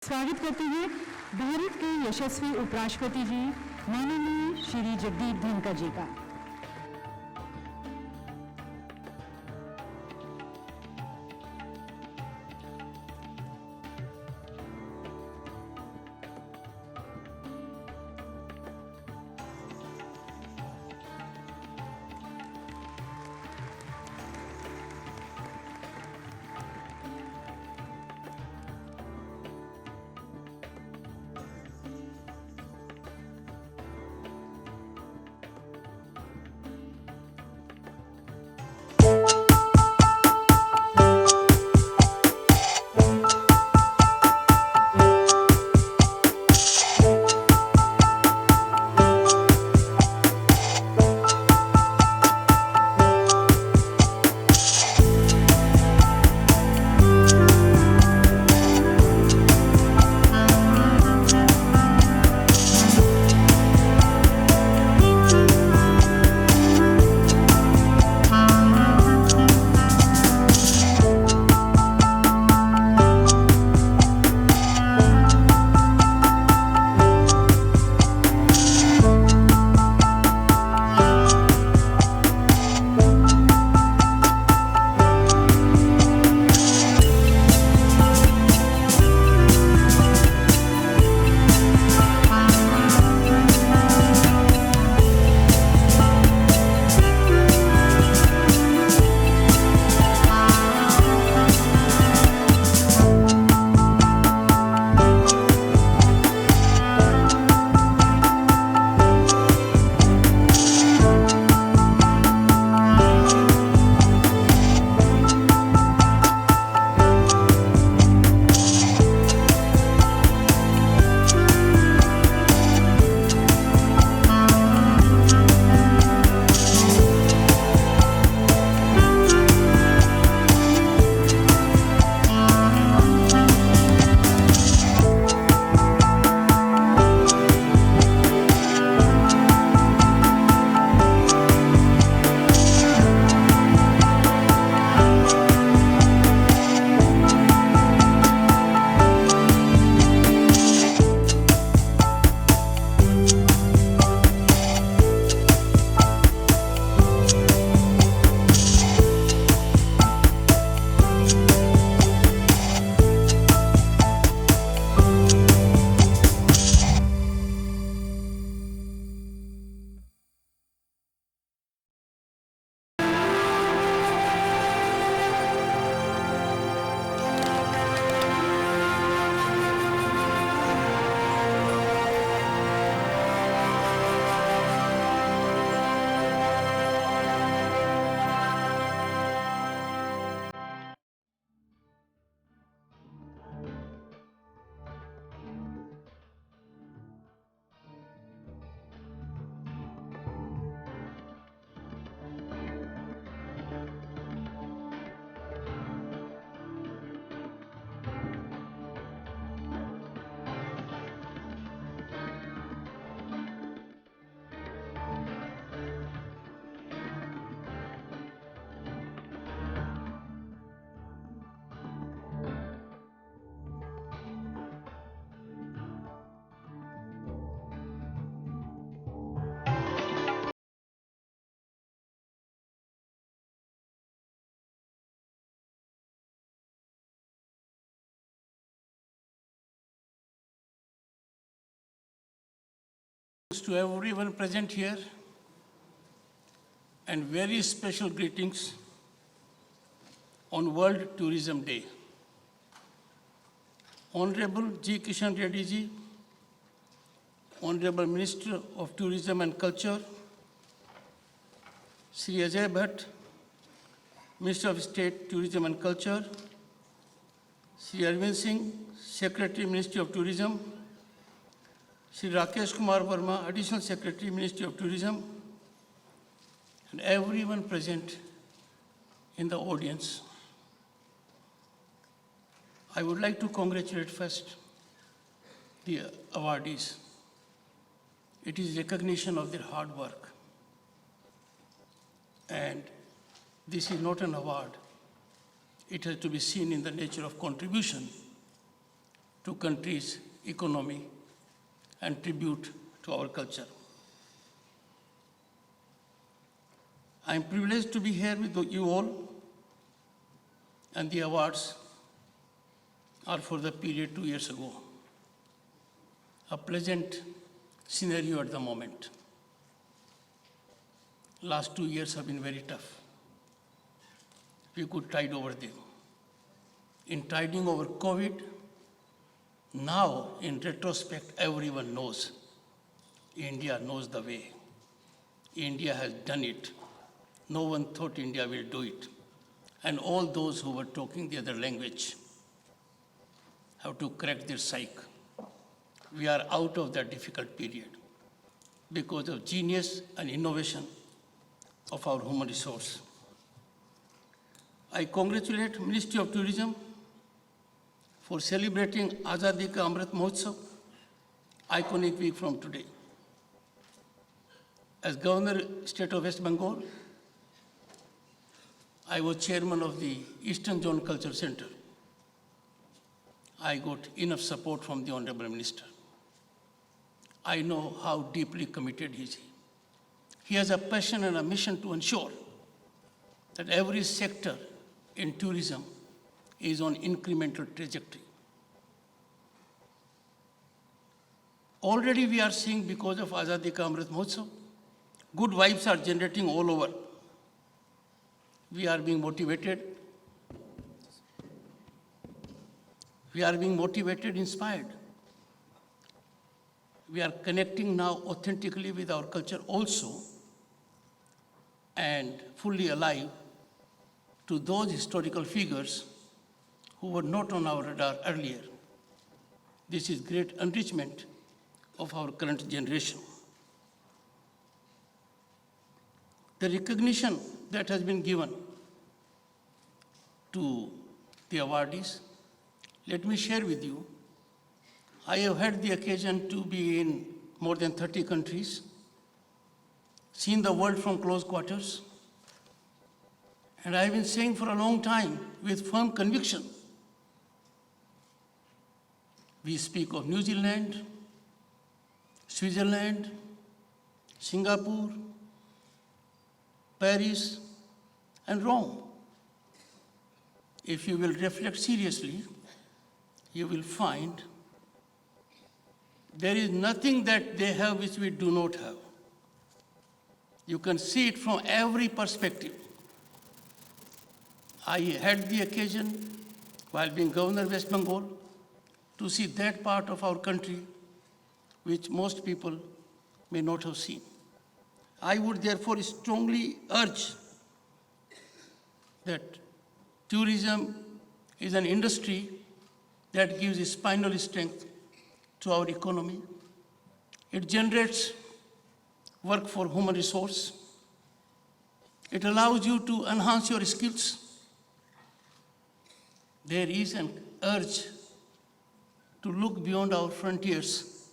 स्वागत करते हैं भारत के यशस्वी उपराष्ट्रपति जी माननीय श्री जगदीप धनखर जी का। To everyone present here, and very special greetings on World Tourism Day. Honorable G. Kishan Reddy ji, Honorable Minister of Tourism and Culture, Shri Ajay Bhatt, Minister of State, Tourism and Culture, Shri Arvind Singh, Secretary, Ministry of Tourism, Shri Rakesh Kumar Verma, Additional Secretary, Ministry of Tourism, and everyone present in the audience. I would like to congratulate first the awardees. It is recognition of their hard work. And this is not an award. It has to be seen in the nature of contribution to country's economy and tribute to our culture. I am privileged to be here with you all, and the awards are for the period 2 years ago. A pleasant scenario at the moment. Last 2 years have been very tough. We could tide over them. In tiding over COVID, now in retrospect, everyone knows. India knows the way. India has done it. No one thought India will do it. And all those who were talking the other language have to correct their psyche. We are out of that difficult period because of genius and innovation of our human resource. I congratulate Ministry of Tourism for celebrating Azadi Ka Amrit Mahotsav, iconic week from today. As Governor, State of West Bengal, I was chairman of the Eastern Zone Culture Center. I got enough support from the Honorable Minister. I know how deeply committed he is. He has a passion and a mission to ensure that every sector in tourism is on incremental trajectory. Already we are seeing, because of Azadi Ka Amrit Mahotsav, good vibes are generating all over. We are being motivated. We are being motivated, inspired. We are connecting now authentically with our culture also, and fully alive to those historical figures who were not on our radar earlier. This is great enrichment of our current generation. The recognition that has been given to the awardees, let me share with you. I have had the occasion to be in more than 30 countries, seen the world from close quarters, and I have been saying for a long time with firm conviction, we speak of New Zealand, Switzerland, Singapore, Paris, and Rome. If you will reflect seriously, you will find there is nothing that they have which we do not have. You can see it from every perspective. I had the occasion, while being Governor of West Bengal, to see that part of our country which most people may not have seen. I would therefore strongly urge that tourism is an industry that gives spinal strength to our economy. It generates work for human resource. It allows you to enhance your skills. There is an urge to look beyond our frontiers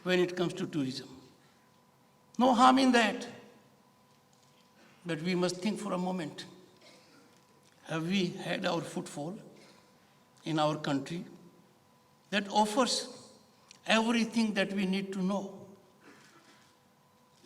when it comes to tourism. No harm in that. But we must think for a moment. Have we had our footfall in our country that offers everything that we need to know?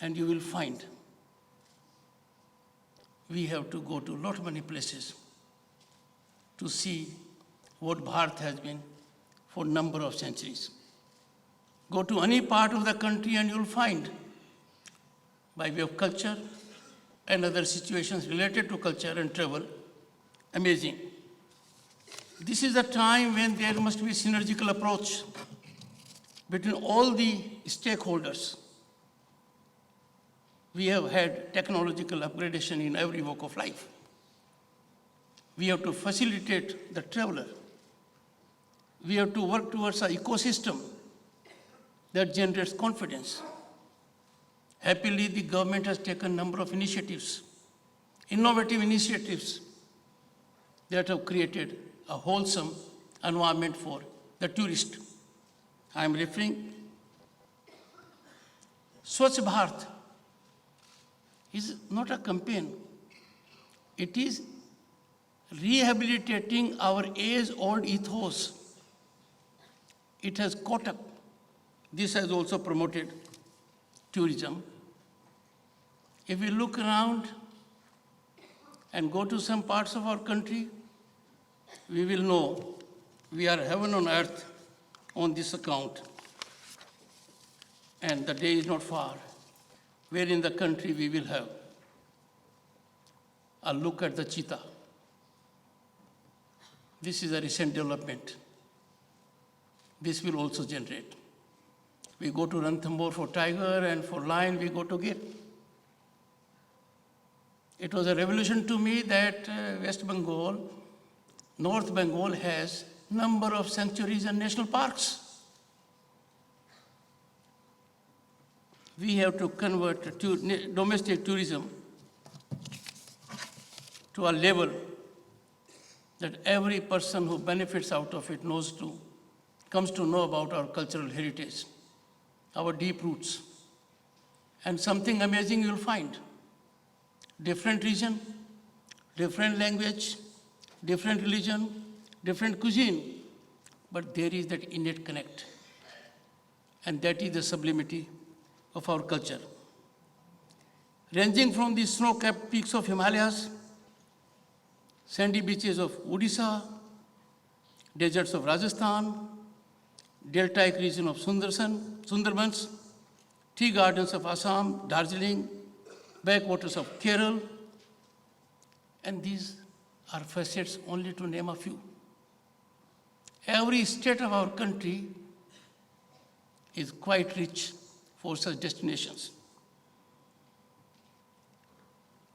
And you will find we have to go to lot many places to see what Bharat has been for a number of centuries. Go to any part of the country and you'll find, by way of culture and other situations related to culture and travel, amazing. This is a time when there must be a synergical approach between all the stakeholders. We have had technological upgradation in every walk of life. We have to facilitate the traveler. We have to work towards an ecosystem that generates confidence. Happily, the government has taken a number of initiatives, innovative initiatives that have created a wholesome environment for the tourist. I am referring Swachh Bharat is not a campaign. It is rehabilitating our age-old ethos it has caught up. This has also promoted tourism. If we look around and go to some parts of our country, we will know we are heaven on earth on this account. And the day is not far where in the country we will have a look at the cheetah. This is a recent development. This will also generate. We go to Ranthambore for tiger, and for lion we go to Gir. It was a revelation to me that West Bengal, North Bengal has number of sanctuaries and national parks. We have to convert domestic tourism to a level that every person who benefits out of it comes to know about our cultural heritage, our deep roots. And something amazing you'll find. Different region, different language, different religion, different cuisine, but there is that innate connect. And that is the sublimity of our culture. Ranging from the snow-capped peaks of Himalayas, sandy beaches of Odisha, deserts of Rajasthan, deltaic region of Sundarbans, tea gardens of Assam, Darjeeling, backwaters of Kerala, and these are facets only to name a few. Every state of our country is quite rich for such destinations.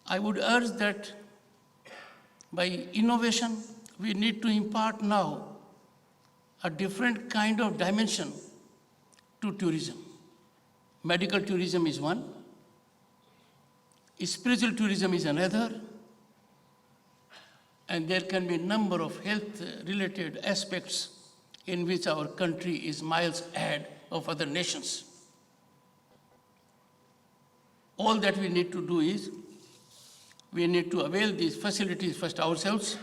I would urge that by innovation, we need to impart now a different kind of dimension to tourism. Medical tourism is one, spiritual tourism is another, and there can be a number of health-related aspects in which our country is miles ahead of other nations. All that we need to do is, we need to avail these facilities first ourselves,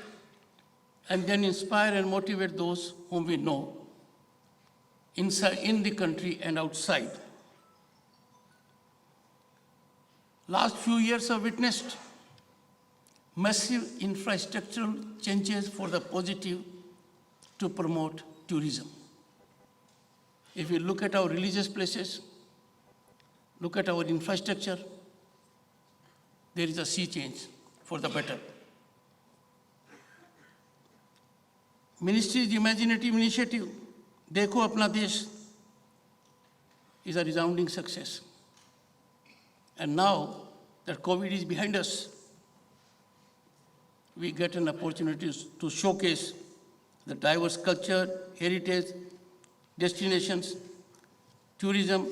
and then inspire and motivate those whom we know, inside, in the country and outside. Last few years have witnessed massive infrastructural changes for the positive to promote tourism. If we look at our religious places, look at our infrastructure, there is a sea change for the better. Ministry's imaginative initiative, Dekho Apna Desh, is a resounding success. And now that COVID is behind us, we get an opportunity to showcase the diverse culture, heritage, destinations, tourism,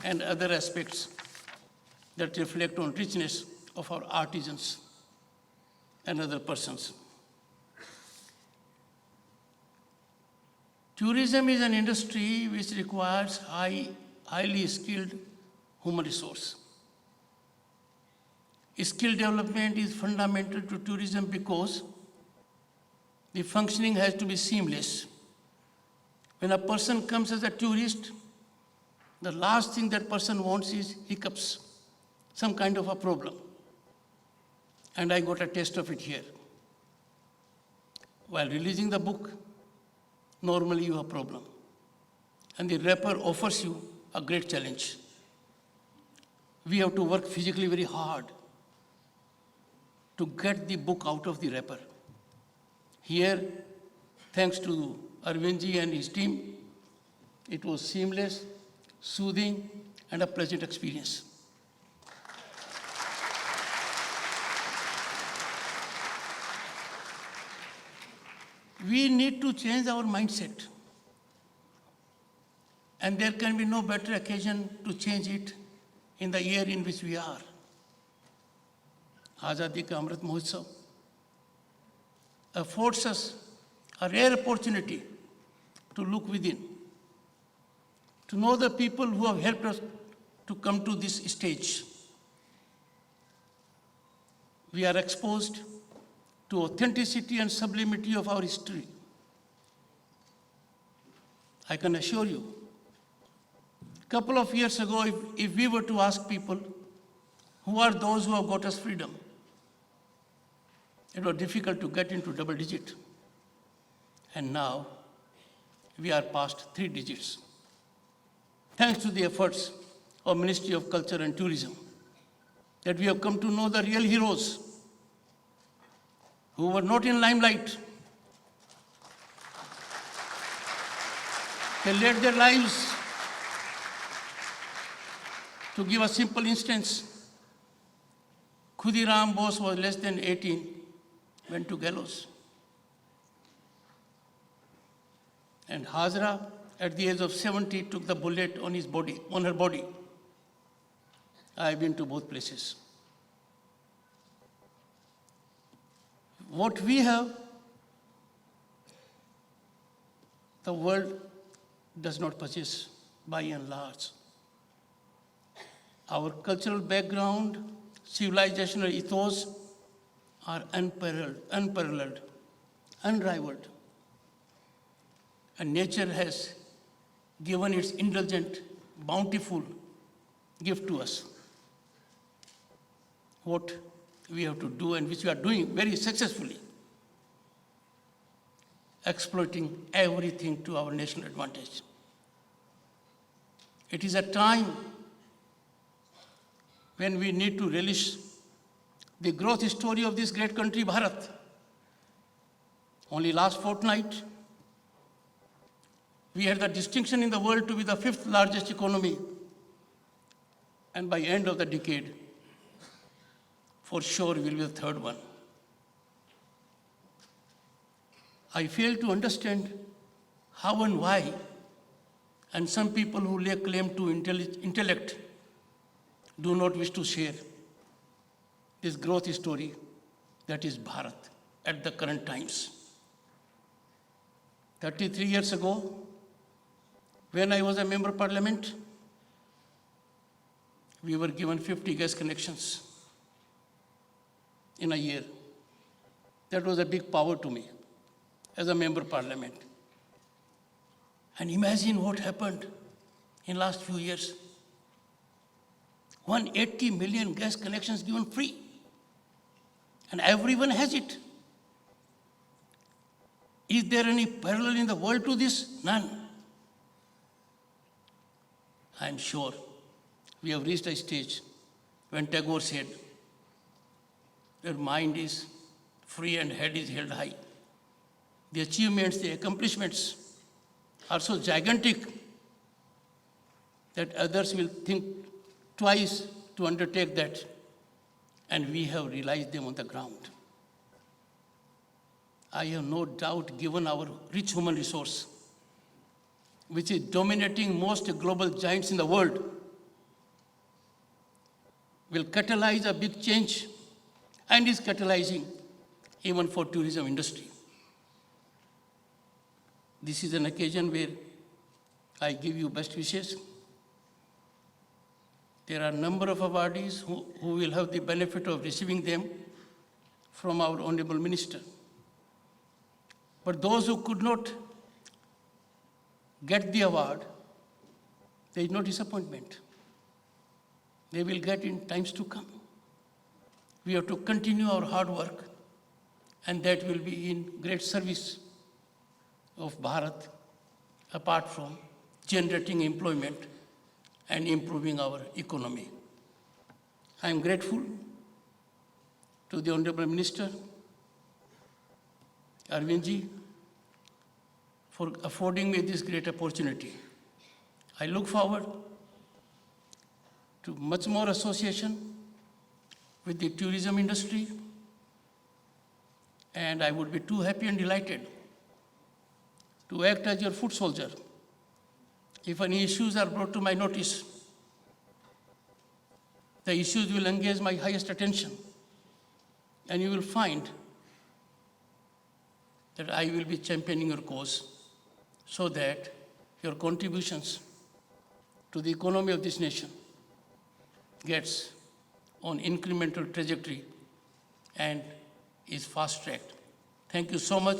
and other aspects that reflect on richness of our artisans and other persons. Tourism is an industry which requires highly skilled human resource. Skill development is fundamental to tourism because the functioning has to be seamless. When a person comes as a tourist, the last thing that person wants is hiccups, some kind of a problem. And I got a taste of it here. While releasing the book, normally you have a problem. And the wrapper offers you a great challenge. We have to work physically very hard to get the book out of the wrapper. Here, thanks to Arvindji and his team, it was seamless, soothing, and a pleasant experience. We need to change our mindset. And there can be no better occasion to change it in the year in which we are. Azadi Ka Amrit Mahotsav affords us a rare opportunity to look within, to know the people who have helped us to come to this stage. We are exposed to authenticity and sublimity of our history. I can assure you, a couple of years ago, if we were to ask people, who are those who have got us freedom? It was difficult to get into double digit. And now, we are past 3 digits. Thanks to the efforts of Ministry of Culture and Tourism, that we have come to know the real heroes who were not in limelight. They led their lives. To give a simple instance, Khudiram Bose was less than 18, went to gallows. And Hazra, at the age of 70, took the bullet on her body. I have been to both places. What we have, the world does not possess by and large. Our cultural background, civilizational ethos are unparalleled, unrivaled. And nature has given its indulgent, bountiful gift to us. What we have to do, and which we are doing very successfully, exploiting everything to our national advantage. It is a time when we need to relish the growth story of this great country, Bharat. Only last fortnight, we had the distinction in the world to be the 5th largest economy. And by end of the decade, for sure we will be the 3rd one. I fail to understand how and why, and some people who lay claim to intellect do not wish to share this growth story that is Bharat at the current times. 33 years ago, when I was a member of parliament, we were given 50 gas connections in a year. That was a big power to me as a member of parliament. And imagine what happened in last few years. 180 million gas connections given free. And everyone has it. Is there any parallel in the world to this? None. I am sure we have reached a stage when Tagore said, your mind is free and head is held high. The achievements, the accomplishments are so gigantic that others will think twice to undertake that, and we have realized them on the ground. I have no doubt, given our rich human resource, which is dominating most global giants in the world, will catalyze a big change and is catalyzing even for tourism industry. This is an occasion where I give you best wishes. There are a number of awardees who will have the benefit of receiving them from our Honorable Minister. But those who could not get the award, there is no disappointment. They will get in times to come. We have to continue our hard work, and that will be in great service of Bharat, apart from generating employment and improving our economy. I am grateful to the Honorable Minister, Arvindji, for affording me this great opportunity. I look forward to much more association with the tourism industry, and I would be too happy and delighted to act as your foot soldier. If any issues are brought to my notice, the issues will engage my highest attention, and you will find that I will be championing your cause so that your contributions to the economy of this nation gets on incremental trajectory and is fast-tracked. Thank you so much.